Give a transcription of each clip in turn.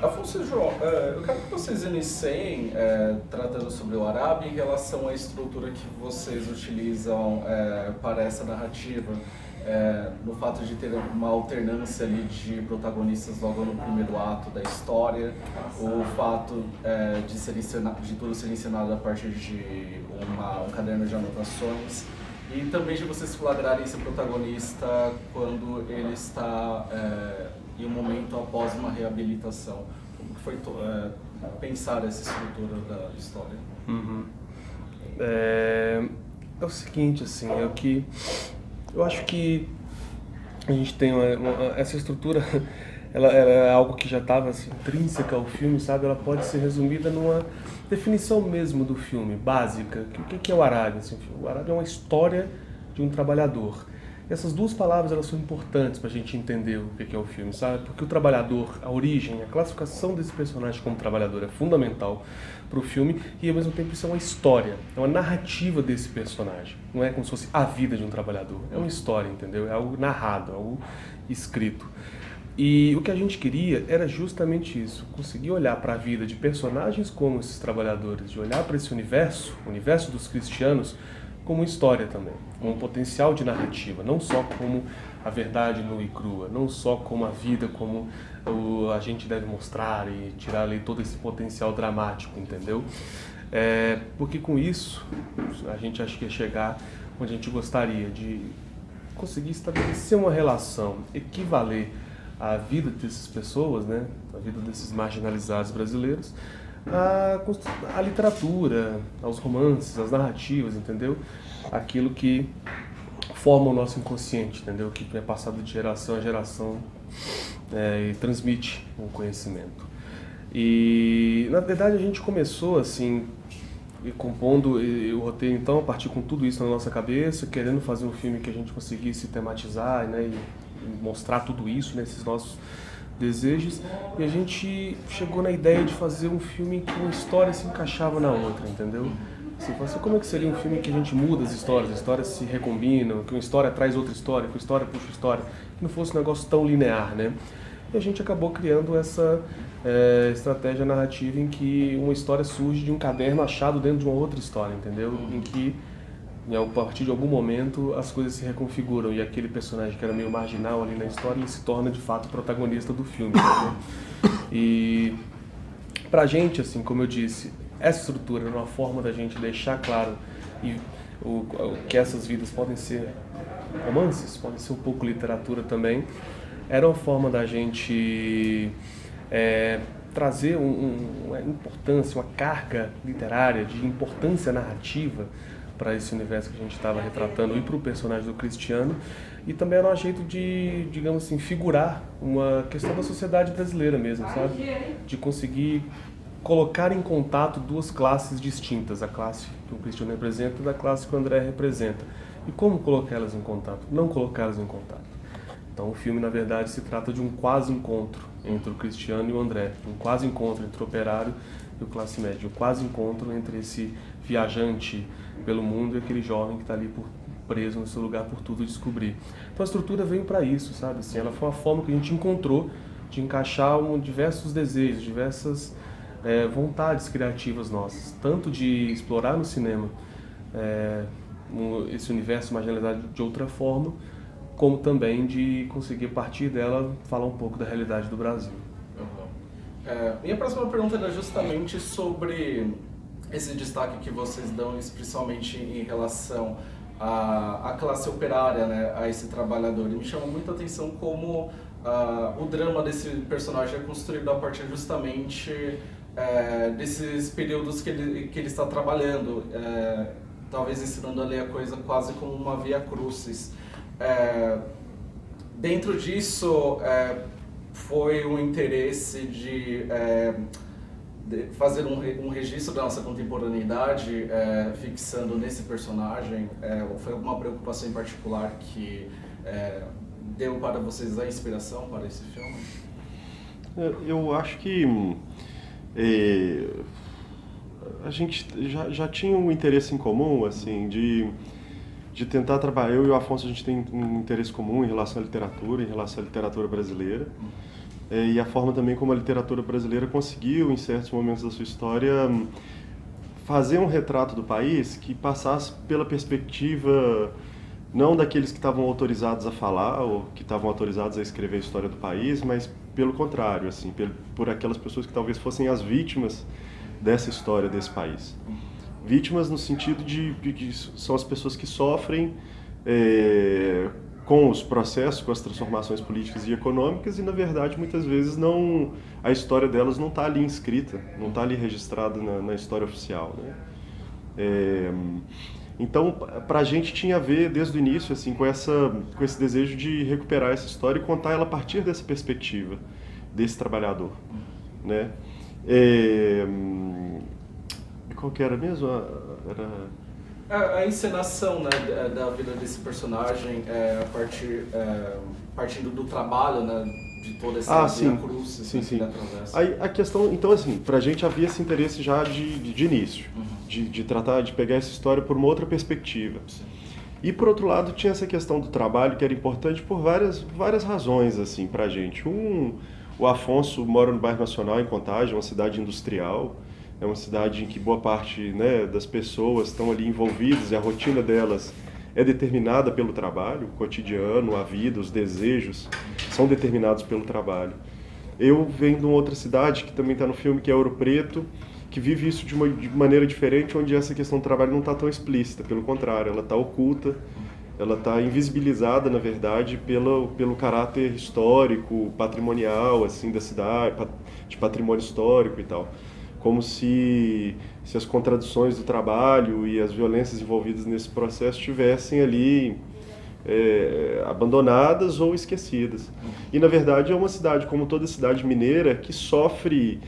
Afonso e João, eu quero que vocês iniciem tratando sobre o Arábia em relação à estrutura que vocês utilizam para essa narrativa, no fato de ter uma alternância ali de protagonistas logo no primeiro ato da história, o fato de tudo ser ensinado a partir de um caderno de anotações, e também de vocês flagrarem esse protagonista quando ele está em um momento após uma reabilitação. Como que foi pensar essa estrutura da história? Uhum. É o seguinte, assim, eu acho que a gente tem essa estrutura, ela é algo que já estava assim, intrínseca ao filme, sabe? Ela pode ser resumida numa definição mesmo do filme, básica. O que é o Arábia? Assim, o Arábia é uma história de um trabalhador. E essas duas palavras elas são importantes para a gente entender o que é o filme, sabe? Porque o trabalhador, a origem, a classificação desse personagem como trabalhador é fundamental para o filme e ao mesmo tempo isso é uma história, é uma narrativa desse personagem. Não é como se fosse a vida de um trabalhador, é uma história, entendeu? É algo narrado, é algo escrito. E o que a gente queria era justamente isso, conseguir olhar para a vida de personagens como esses trabalhadores, de olhar para esse universo, o universo dos cristianos, como história também, como um potencial de narrativa, não só como a verdade nua e crua, não só como a vida, como a gente deve mostrar e tirar ali todo esse potencial dramático, entendeu? Porque com isso a gente acha que ia chegar onde a gente gostaria de conseguir estabelecer uma relação, equivaler a vida dessas pessoas, né, a vida desses marginalizados brasileiros, a literatura, aos romances, às narrativas, entendeu? Aquilo que forma o nosso inconsciente, entendeu? Que é passado de geração a geração e transmite um conhecimento. E, na verdade, a gente começou, assim, compondo o roteiro, então, a partir com tudo isso na nossa cabeça, querendo fazer um filme que a gente conseguisse tematizar, né, e mostrar tudo isso, né, esses nossos desejos, e a gente chegou na ideia de fazer um filme que uma história se encaixava na outra, entendeu? Assim, como é que seria um filme que a gente muda as histórias se recombinam, que uma história traz outra história, que uma história puxa história, que não fosse um negócio tão linear, né? E a gente acabou criando essa estratégia narrativa em que uma história surge de um caderno achado dentro de uma outra história, entendeu? Em que a partir de algum momento as coisas se reconfiguram e aquele personagem que era meio marginal ali na história, ele se torna de fato o protagonista do filme, né? E pra gente, assim, como eu disse, essa estrutura é uma forma da gente deixar claro que essas vidas podem ser romances, podem ser um pouco literatura também. Era uma forma da gente trazer uma importância, uma carga literária de importância narrativa para esse universo que a gente estava retratando e para o personagem do Cristiano, e também era um jeito de, digamos assim, figurar uma questão da sociedade brasileira mesmo, sabe? De conseguir colocar em contato duas classes distintas, a classe que o Cristiano representa e a classe que o André representa. E como colocá-las em contato? Não colocá-las em contato. Então o filme, na verdade, se trata de um quase encontro entre o Cristiano e o André, um quase encontro entre o operário e o classe média, um quase encontro entre esse viajante pelo mundo e aquele jovem que está ali preso no seu lugar por tudo descobrir. Então a estrutura veio para isso, sabe? Assim, ela foi uma forma que a gente encontrou de encaixar diversos desejos, diversas vontades criativas nossas, tanto de explorar no cinema esse universo marginalizado de outra forma, como também de conseguir, a partir dela, falar um pouco da realidade do Brasil. Minha próxima pergunta era justamente sobre esse destaque que vocês dão, principalmente em relação à classe operária, né, a esse trabalhador. E me chama muita atenção como o drama desse personagem é construído a partir justamente desses períodos que ele está trabalhando, talvez ensinando ali a coisa quase como uma via crucis. Dentro disso, foi um interesse de fazer um registro da nossa contemporaneidade, fixando nesse personagem, ou foi alguma preocupação em particular que deu para vocês a inspiração para esse filme? Eu acho que a gente já tinha um interesse em comum, assim, de tentar trabalhar. Eu e o Afonso, a gente tem um interesse comum em relação à literatura brasileira. e a forma também como a literatura brasileira conseguiu, em certos momentos da sua história, fazer um retrato do país que passasse pela perspectiva não daqueles que estavam autorizados a falar ou que estavam autorizados a escrever a história do país, mas pelo contrário, assim, por aquelas pessoas que talvez fossem as vítimas dessa história desse país. Vítimas no sentido de que são as pessoas que sofrem com os processos, com as transformações políticas e econômicas e, na verdade, muitas vezes a história delas não está ali inscrita, não está ali registrada na história oficial, né? Então, para a gente tinha a ver desde o início assim, com esse desejo de recuperar essa história e contar ela a partir dessa perspectiva desse trabalhador, né? Qual que era mesmo? A encenação, né, da vida desse personagem partindo do trabalho, né, de toda essa cruz sim. que atravessa. Aí a questão, então assim, pra gente havia esse interesse já de início, de tratar, de pegar essa história por uma outra perspectiva. Sim. E por outro lado tinha essa questão do trabalho que era importante por várias razões assim pra gente. O Afonso mora no bairro Nacional em Contagem, uma cidade industrial. É uma cidade em que boa parte, né, das pessoas estão ali envolvidas e a rotina delas é determinada pelo trabalho, o cotidiano, a vida, os desejos são determinados pelo trabalho. Eu venho de uma outra cidade que também está no filme, que é Ouro Preto, que vive isso de maneira diferente, onde essa questão do trabalho não está tão explícita, pelo contrário, ela está oculta, ela está invisibilizada, na verdade, pelo caráter histórico, patrimonial, assim, da cidade, de patrimônio histórico e tal. Como se as contradições do trabalho e as violências envolvidas nesse processo estivessem ali abandonadas ou esquecidas. E, na verdade, é uma cidade, como toda cidade mineira, que sofre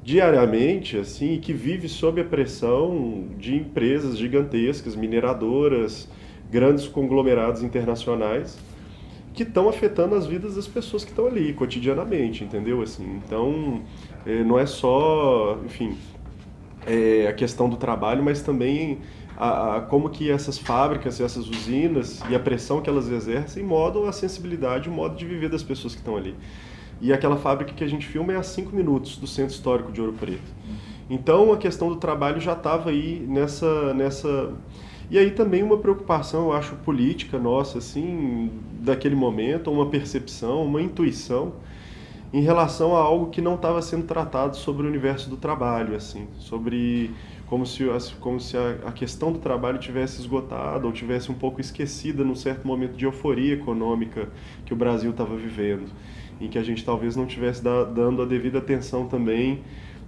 diariamente assim, e que vive sob a pressão de empresas gigantescas, mineradoras, grandes conglomerados internacionais, que estão afetando as vidas das pessoas que estão ali cotidianamente, entendeu? Assim, então, não é só, enfim, a questão do trabalho, mas também como que essas fábricas, essas usinas e a pressão que elas exercem modam a sensibilidade, o modo de viver das pessoas que estão ali. E aquela fábrica que a gente filma é a 5 minutos do centro histórico de Ouro Preto. Então, a questão do trabalho já estava aí nessa... E aí também uma preocupação, eu acho, política nossa, assim, daquele momento, uma percepção, uma intuição em relação a algo que não estava sendo tratado sobre o universo do trabalho, assim, sobre como se a questão do trabalho tivesse esgotado ou tivesse um pouco esquecida num certo momento de euforia econômica que o Brasil estava vivendo, em que a gente talvez não estivesse dando a devida atenção também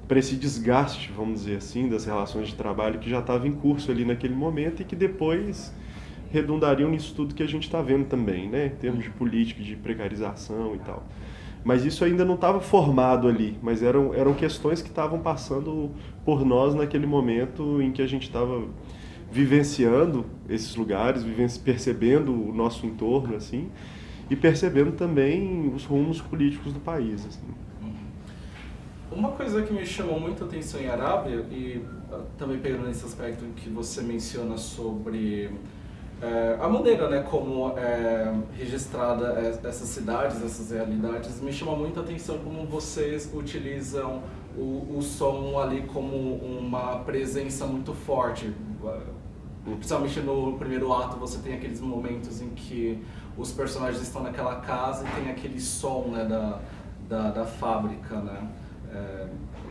para esse desgaste, vamos dizer assim, das relações de trabalho que já estava em curso ali naquele momento e que depois redundariam nisso tudo que a gente está vendo também, né, em termos de política, de precarização e tal. Mas isso ainda não estava formado ali, mas eram questões que estavam passando por nós naquele momento em que a gente estava vivenciando esses lugares, percebendo o nosso entorno, assim, e percebendo também os rumos políticos do país, assim. Uma coisa que me chamou muita atenção em Arábia, e também pegando nesse aspecto que você menciona sobre a maneira, né, como é registrada essas cidades, essas realidades, me chama muita atenção como vocês utilizam o som ali como uma presença muito forte. Principalmente no primeiro ato você tem aqueles momentos em que os personagens estão naquela casa e tem aquele som, né, da fábrica, né?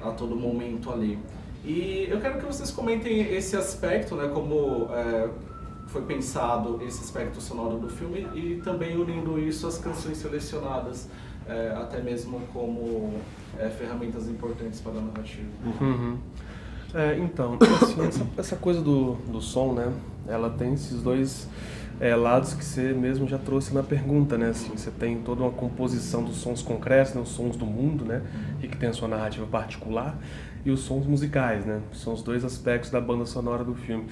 A todo momento ali. E eu quero que vocês comentem esse aspecto, né, como foi pensado esse aspecto sonoro do filme e também unindo isso às canções selecionadas, até mesmo como ferramentas importantes para a narrativa. Uhum. Então, assim, essa coisa do som, né, ela tem esses dois lados que você mesmo já trouxe na pergunta, né? Assim, você tem toda uma composição dos sons concretos, né? Os sons do mundo, né? E que tem a sua narrativa particular, e os sons musicais, né? São os dois aspectos da banda sonora do filme.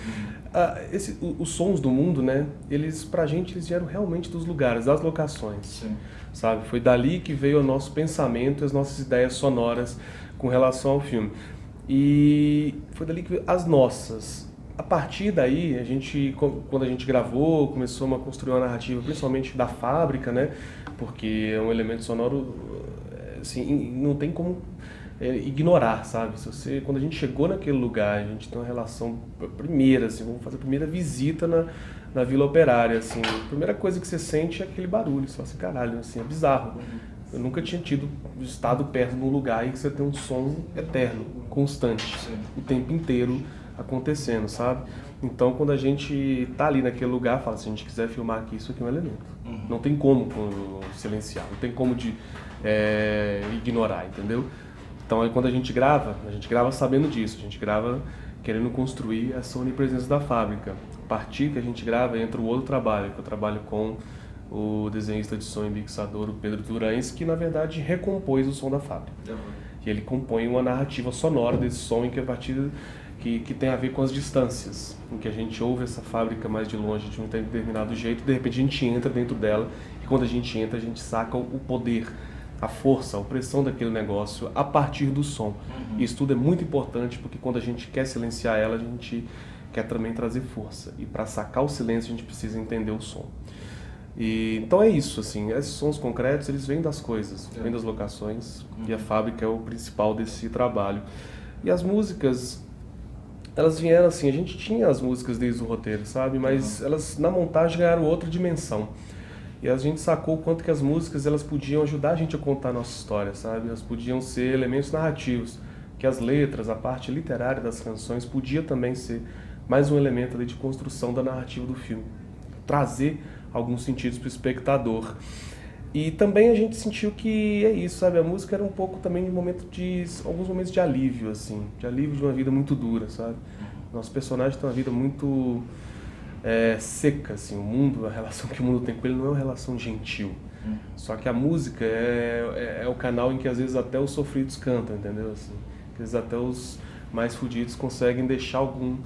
Os sons do mundo, né? Eles, pra gente, eles vieram realmente dos lugares, das locações. Sim. Sabe? Foi dali que veio o nosso pensamento e as nossas ideias sonoras com relação ao filme. E foi dali que veio as nossas. A partir daí, quando a gente gravou, começou a construir uma narrativa, principalmente da fábrica, né? Porque é um elemento sonoro assim, não tem como ignorar, sabe? Quando a gente chegou naquele lugar, a gente tem uma relação primeira, assim, vamos fazer a primeira visita na Vila Operária, assim, a primeira coisa que você sente é aquele barulho, você fala assim, caralho, assim, é bizarro. Eu nunca tinha estado perto de um lugar em que você tem um som eterno, constante, o tempo inteiro acontecendo, sabe? Então, quando a gente tá ali naquele lugar, fala, se a gente quiser filmar aqui, isso aqui é um elemento. Não tem como silenciar, não tem como ignorar, entendeu? Então, aí, quando a gente grava sabendo disso, a gente grava querendo construir essa onipresença da fábrica. A partir que a gente grava, entra o outro trabalho, que eu trabalho com o desenhista de som e mixador, o Pedro Durães, que na verdade recompôs o som da fábrica. E ele compõe uma narrativa sonora desse som em que a partir que tem a ver com as distâncias, em que a gente ouve essa fábrica mais de longe de um determinado jeito, de repente a gente entra dentro dela, e quando a gente entra a gente saca o poder, a força, a opressão daquele negócio a partir do som. Isso tudo é muito importante porque quando a gente quer silenciar ela, a gente quer também trazer força. E para sacar o silêncio a gente precisa entender o som. Então é isso, assim, esses sons concretos eles vêm das coisas, vêm das locações, e a fábrica é o principal desse trabalho. E as músicas, elas vieram assim, a gente tinha as músicas desde o roteiro, sabe? Mas elas na montagem ganharam outra dimensão. E a gente sacou o quanto que as músicas elas podiam ajudar a gente a contar a nossa história, sabe? Elas podiam ser elementos narrativos, que as letras, a parte literária das canções podia também ser mais um elemento ali de construção da narrativa do filme. Trazer alguns sentidos para o espectador. E também a gente sentiu que é isso, sabe? A música era um pouco também alguns momentos de alívio, assim, de alívio de uma vida muito dura, sabe? Nosso personagem tem uma vida muito seca, assim, a relação que o mundo tem com ele não é uma relação gentil. Só que a música é o canal em que às vezes até os sofridos cantam, entendeu? Assim, às vezes até os mais fudidos conseguem deixar algum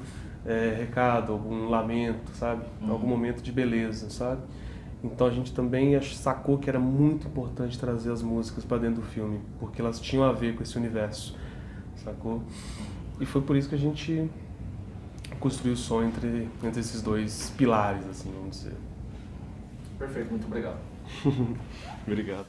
recado, algum lamento, sabe? Algum momento de beleza, sabe? Então a gente também sacou que era muito importante trazer as músicas para dentro do filme, porque elas tinham a ver com esse universo, sacou? E foi por isso que a gente construiu o som entre esses dois pilares, assim, vamos dizer. Perfeito, muito obrigado. Obrigado.